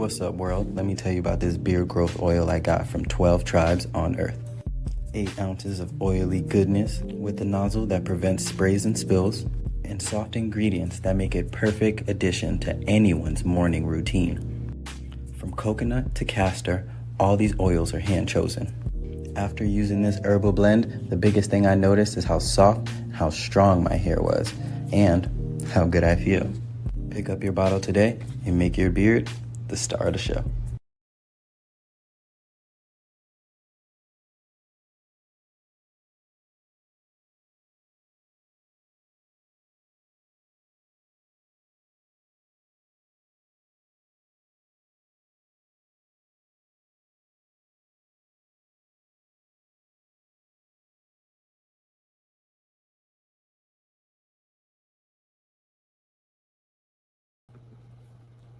What's up, world? Let me tell you about this beard growth oil I got from 12 tribes on Earth. 8 ounces of oily goodness with a nozzle that prevents sprays and spills, and soft ingredients that make it perfect addition to anyone's morning routine. From coconut to castor, all these oils are hand chosen. After using this herbal blend, the biggest thing I noticed is how soft, how strong my hair was, and how good I feel. Pick up your bottle today and make your beard the star of the show.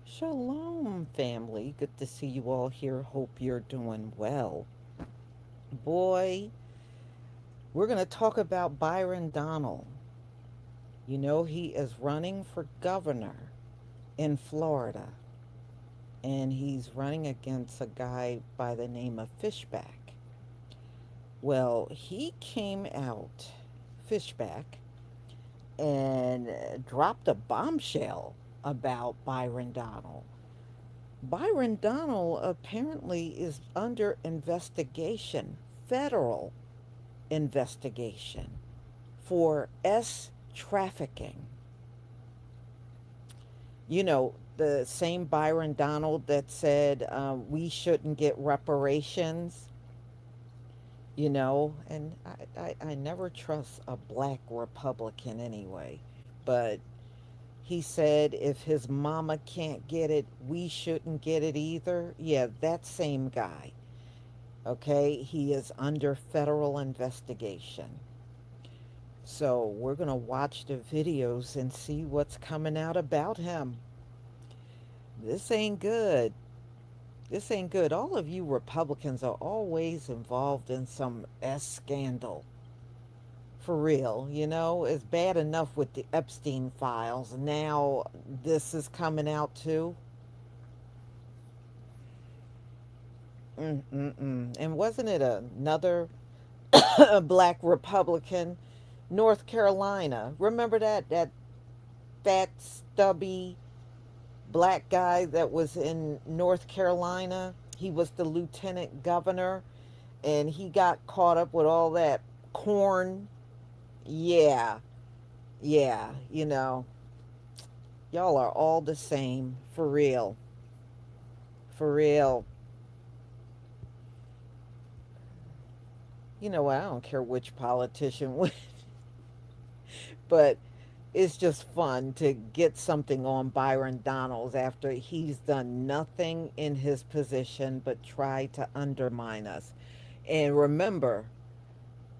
Shalom, family. Good to see you all here. Hope you're doing well. Boy, we're going to talk about Byron Donald. You know, he is running for governor in Florida, and he's running against a guy by the name of Fishback. Well, he came out, Fishback, and dropped a bombshell about Byron Donald. Byron Donald apparently is under investigation, federal investigation, for trafficking. You know, the same Byron Donald that said we shouldn't get reparations, you know, and I never trust a black Republican anyway, but he said if his mama can't get it, we shouldn't get it either. Yeah, that same guy. Okay, he is under federal investigation. So we're going to watch the videos and see what's coming out about him. This ain't good. This ain't good. All of you Republicans are always involved in some scandal. For real, you know, it's bad enough with the Epstein files. Now this is coming out too. And wasn't it another black Republican, North Carolina? Remember that fat, stubby black guy that was in North Carolina? He was the lieutenant governor, and he got caught up with all that corn. Yeah, yeah, you know, y'all are all the same, for real, for real. You know what? I don't care which politician wins, but it's just fun to get something on Byron Donalds after he's done nothing in his position but try to undermine us. And remember,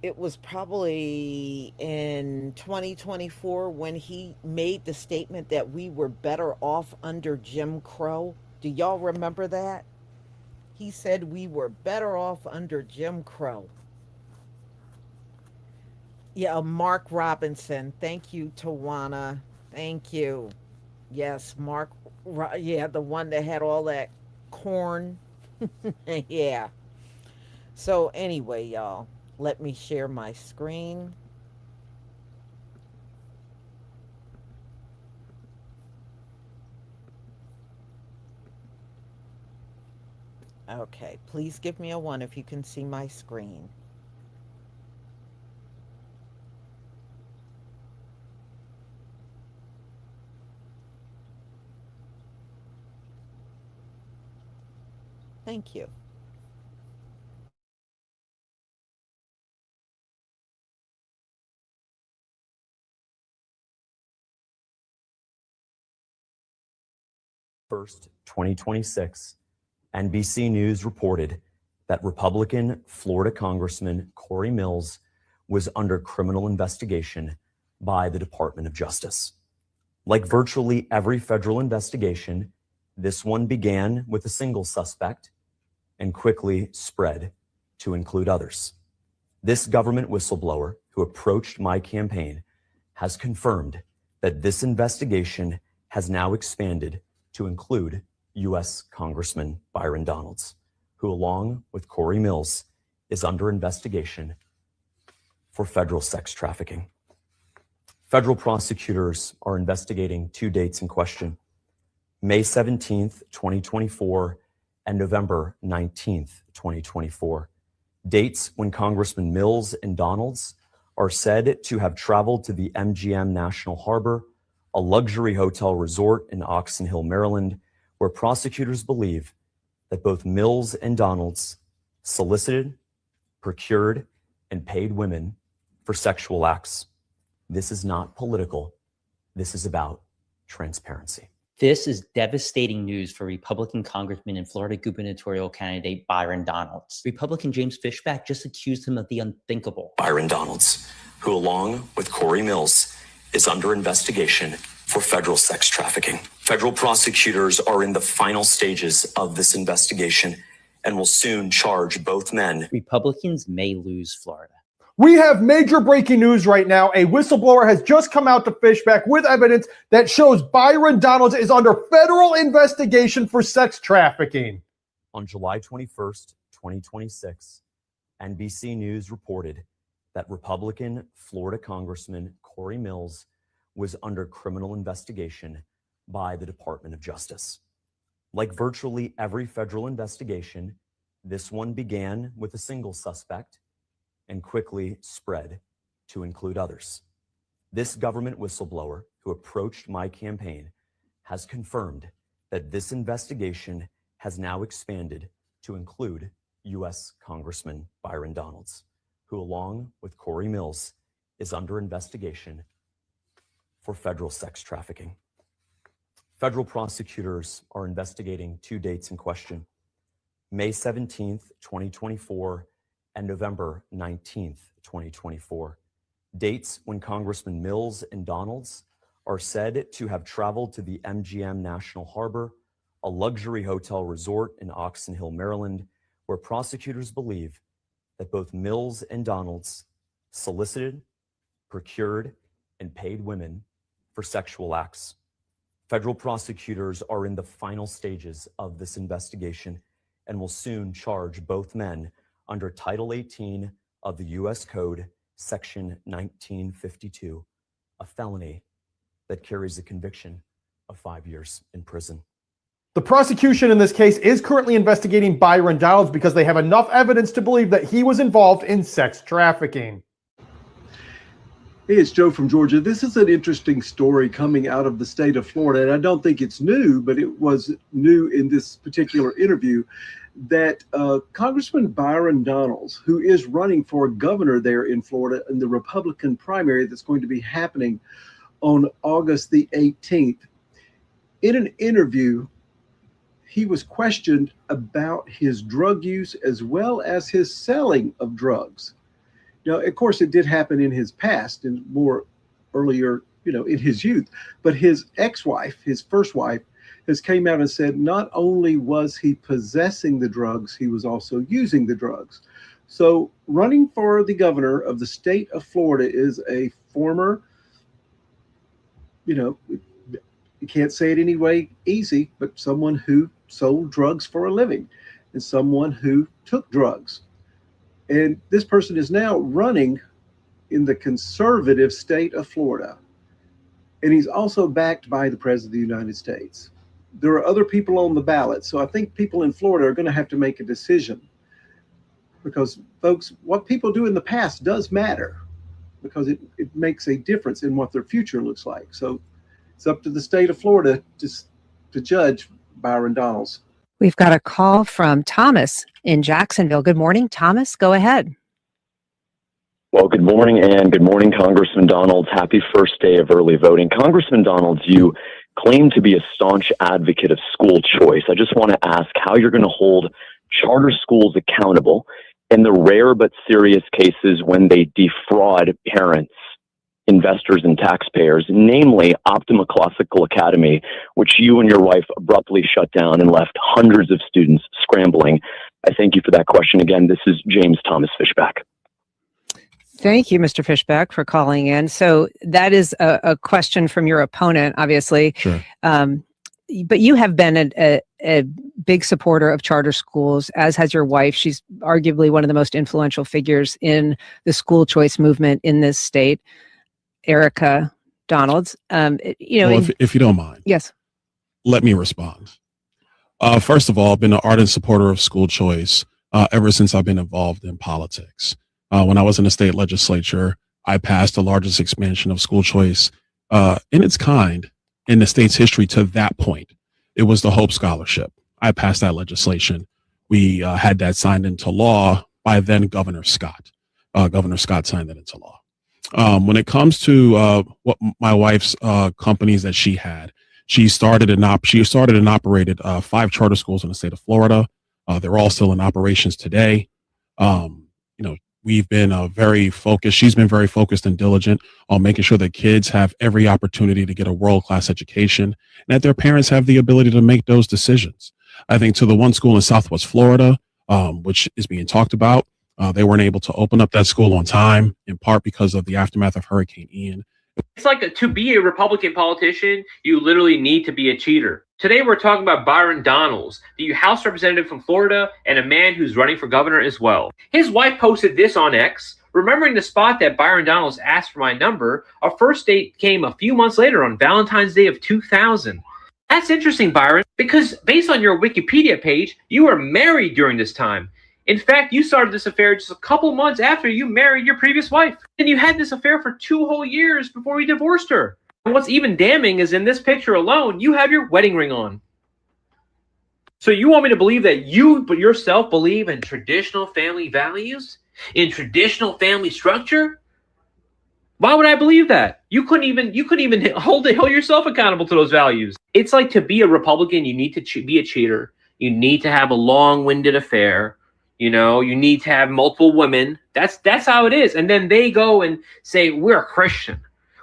it was probably in 2024 when he made the statement that we were better off under Jim Crow. Do y'all remember that? He said we were better off under Jim Crow. Yeah, Mark Robinson. Thank you, Tawana. Thank you. Yes, yeah, the one that had all that corn. Yeah. So, anyway, y'all, let me share my screen. Okay, please give me a 1 if you can see my screen. Thank you. First, 2026, NBC News reported that Republican Florida Congressman Corey Mills was under criminal investigation by the Department of Justice. Like virtually every federal investigation, this one began with a single suspect and quickly spread to include others. This government whistleblower who approached my campaign has confirmed that this investigation has now expanded to include U.S. Congressman Byron Donalds, who, along with Corey Mills, is under investigation for federal sex trafficking. Federal prosecutors are investigating two dates in question: May 17th, 2024, and November 19th, 2024. Dates when Congressman Mills and Donalds are said to have traveled to the MGM National Harbor, a luxury hotel resort in Oxon Hill, Maryland, where prosecutors believe that both Mills and Donalds solicited, procured, and paid women for sexual acts. This is not political. This is about transparency. This is devastating news for Republican Congressman and Florida gubernatorial candidate Byron Donalds. Republican James Fishback just accused him of the unthinkable. Byron Donalds, who, along with Corey Mills, is under investigation for federal sex trafficking. Federal prosecutors are in the final stages of this investigation and will soon charge both men. Republicans may lose Florida. We have major breaking news right now. A whistleblower has just come out to Fishback with evidence that shows Byron Donalds is under federal investigation for sex trafficking. On July 21st, 2026, NBC News reported that Republican Florida Congressman Corey Mills was under criminal investigation by the Department of Justice. Like virtually every federal investigation, this one began with a single suspect and quickly spread to include others. This government whistleblower who approached my campaign has confirmed that this investigation has now expanded to include U.S. Congressman Byron Donalds, who, along with Corey Mills, is under investigation for federal sex trafficking. Federal prosecutors are investigating two dates in question: May 17th, 2024, and November 19th, 2024. Dates when Congressman Mills and Donalds are said to have traveled to the MGM National Harbor, a luxury hotel resort in Oxon Hill, Maryland, where prosecutors believe that both Mills and Donalds solicited, procured, and paid women for sexual acts. Federal prosecutors are in the final stages of this investigation and will soon charge both men under Title 18 of the U.S. Code, Section 1952, a felony that carries a conviction of 5 years in prison. The prosecution in this case is currently investigating Byron Donalds because they have enough evidence to believe that he was involved in sex trafficking. Hey, it's Joe from Georgia. This is an interesting story coming out of the state of Florida, and I don't think it's new, but it was new in this particular interview, that Congressman Byron Donalds, who is running for governor there in Florida in the Republican primary that's going to be happening on August the 18th, in an interview, he was questioned about his drug use as well as his selling of drugs. Now, of course, it did happen in his past and more earlier, in his youth. But his ex-wife, his first wife, has came out and said not only was he possessing the drugs, he was also using the drugs. So running for the governor of the state of Florida is a former, you can't say it anyway easy, but someone who sold drugs for a living and someone who took drugs. And this person is now running in the conservative state of Florida. And he's also backed by the President of the United States. There are other people on the ballot. So I think people in Florida are going to have to make a decision. Because, folks, what people do in the past does matter. Because it makes a difference in what their future looks like. So it's up to the state of Florida to judge Byron Donalds. We've got a call from Thomas in Jacksonville. Good morning, Thomas. Go ahead. Well, good morning, and good morning, Congressman Donalds. Happy first day of early voting. Congressman Donalds, you claim to be a staunch advocate of school choice. I just want to ask how you're going to hold charter schools accountable in the rare but serious cases when they defraud parents, investors, and taxpayers, namely Optima Classical Academy, which you and your wife abruptly shut down and left hundreds of students scrambling. I thank you for that question. Again, this is James Thomas Fishback. Thank you, Mr. Fishback, for calling in. So that is a question from your opponent, obviously. Sure. but you have been a big supporter of charter schools, as has your wife. She's arguably one of the most influential figures in the school choice movement in this state, Erica Donalds. Well, if you don't mind, yes, let me respond. First of all, I've been an ardent supporter of school choice ever since I've been involved in politics. When I was in the state legislature, I passed the largest expansion of school choice in its kind in the state's history to that point. It was the Hope Scholarship. I passed that legislation. We had that signed into law by then Governor Scott. Governor Scott signed that into law. When it comes to what my wife's companies that she had, she started and operated 5 charter schools in the state of Florida. They're all still in operations today. We've been very focused. She's been very focused and diligent on making sure that kids have every opportunity to get a world-class education and that their parents have the ability to make those decisions. I think to the one school in Southwest Florida, which is being talked about, they weren't able to open up that school on time, in part because of the aftermath of Hurricane Ian. It's like to be a Republican politician, you literally need to be a cheater. Today, we're talking about Byron Donalds, the House representative from Florida and a man who's running for governor as well. His wife posted this on X. Remembering the spot that Byron Donalds asked for my number, our first date came a few months later on Valentine's Day of 2000. That's interesting, Byron, because based on your Wikipedia page, you were married during this time. In fact, you started this affair just a couple months after you married your previous wife. And you had this affair for 2 whole years before you divorced her. And what's even damning is in this picture alone, you have your wedding ring on. So you want me to believe that you yourself believe in traditional family values? In traditional family structure? Why would I believe that? You couldn't even hold yourself accountable to those values. It's like to be a Republican, you need to be a cheater. You need to have a long-winded affair. You need to have multiple women. That's how it is. And then they go and say, we're a Christian.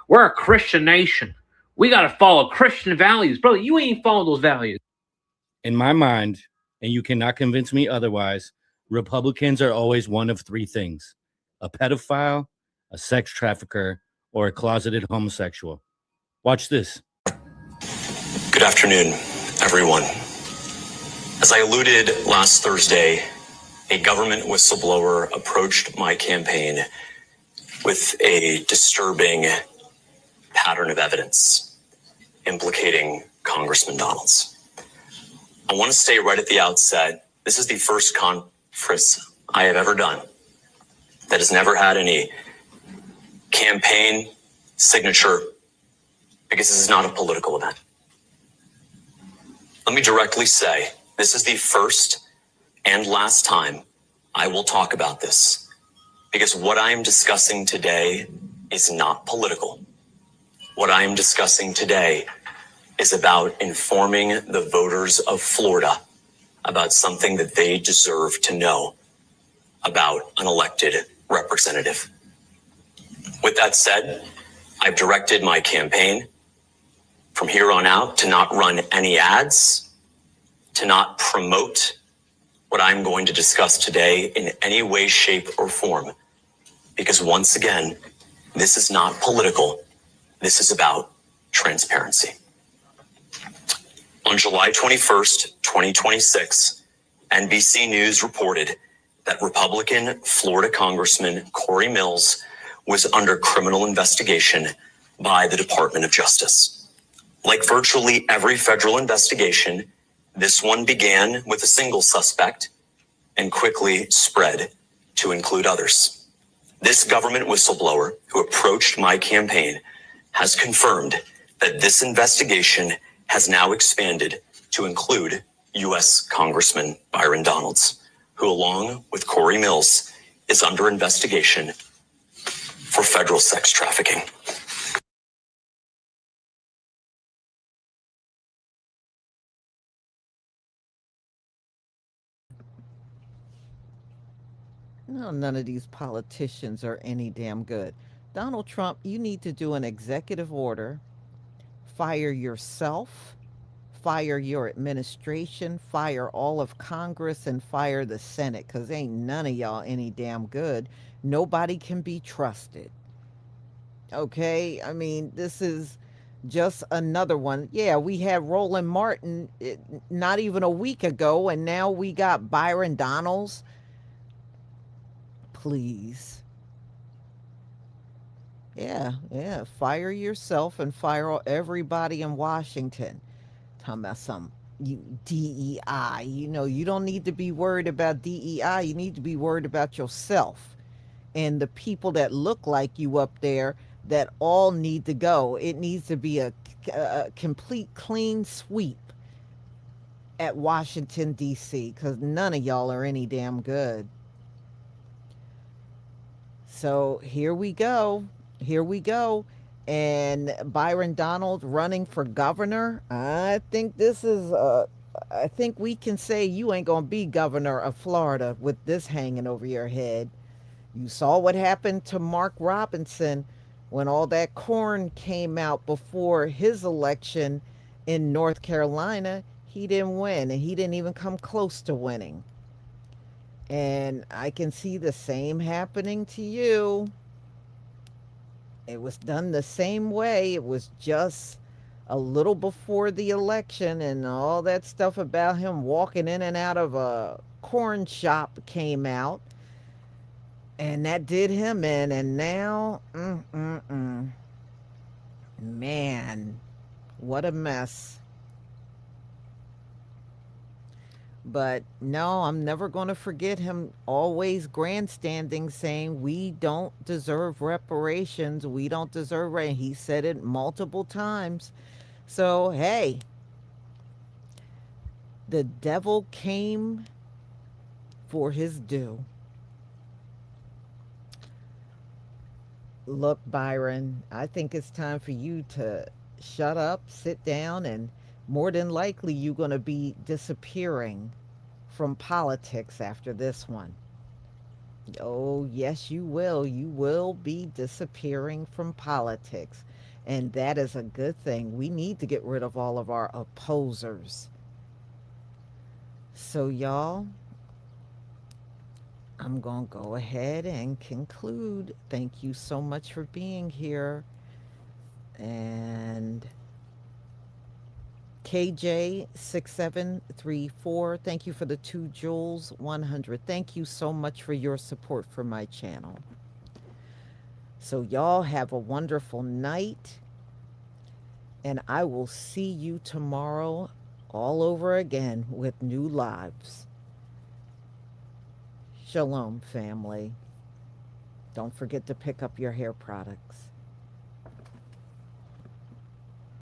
We're a Christian nation. We got to follow Christian values. Brother, you ain't following those values. In my mind, and you cannot convince me otherwise, Republicans are always one of 3 things: a pedophile, a sex trafficker, or a closeted homosexual. Watch this. Good afternoon, everyone. As I alluded last Thursday, a government whistleblower approached my campaign with a disturbing pattern of evidence implicating Congressman Donalds. I want to say right at the outset, this is the first conference I have ever done that has never had any campaign signature, because this is not a political event. Let me directly say, this is the first and last time I will talk about this, because what I am discussing today is not political. What I am discussing today is about informing the voters of Florida about something that they deserve to know about an elected representative. With that said, I've directed my campaign from here on out to not run any ads, to not promote what I'm going to discuss today in any way, shape, or form. Because once again, this is not political. This is about transparency. On July 21st, 2026, NBC News reported that Republican Florida Congressman Corey Mills was under criminal investigation by the Department of Justice. Like virtually every federal investigation, this one began with a single suspect and quickly spread to include others. This government whistleblower who approached my campaign has confirmed that this investigation has now expanded to include U.S. Congressman Byron Donalds, who along with Corey Mills is under investigation for federal sex trafficking. No, none of these politicians are any damn good. Donald Trump, you need to do an executive order, fire yourself, fire your administration, fire all of Congress, and fire the Senate, because ain't none of y'all any damn good. Nobody can be trusted. Okay? I mean, this is just another one. Yeah, we had Roland Martin not even a week ago, and now we got Byron Donalds. Please. Yeah. Fire yourself and fire everybody in Washington. Talking about some DEI. You don't need to be worried about DEI. You need to be worried about yourself and the people that look like you up there that all need to go. It needs to be a complete clean sweep at Washington, D.C., because none of y'all are any damn good. So here we go. And Byron Donald running for governor. I think I think we can say you ain't going to be governor of Florida with this hanging over your head. You saw what happened to Mark Robinson when all that corn came out before his election in North Carolina. He didn't win, and he didn't even come close to winning. And I can see the same happening to you. It was done the same way. It was just a little before the election, and all that stuff about him walking in and out of a corn shop came out. And that did him in. And now, man, what a mess. But no, I'm never going to forget him always grandstanding saying we don't deserve reparations. We don't deserve it. He said it multiple times. So, hey, the devil came for his due. Look, Byron, I think it's time for you to shut up, sit down, and more than likely you're going to be disappearing from politics after this one. Oh, yes, you will. You will be disappearing from politics. And that is a good thing. We need to get rid of all of our opposers. So, y'all, I'm going to go ahead and conclude. Thank you so much for being here. And KJ6734, thank you for the 2 Jules 100. Thank you so much for your support for my channel. So y'all have a wonderful night, and I will see you tomorrow all over again with new lives. Shalom, family. Don't forget to pick up your hair products.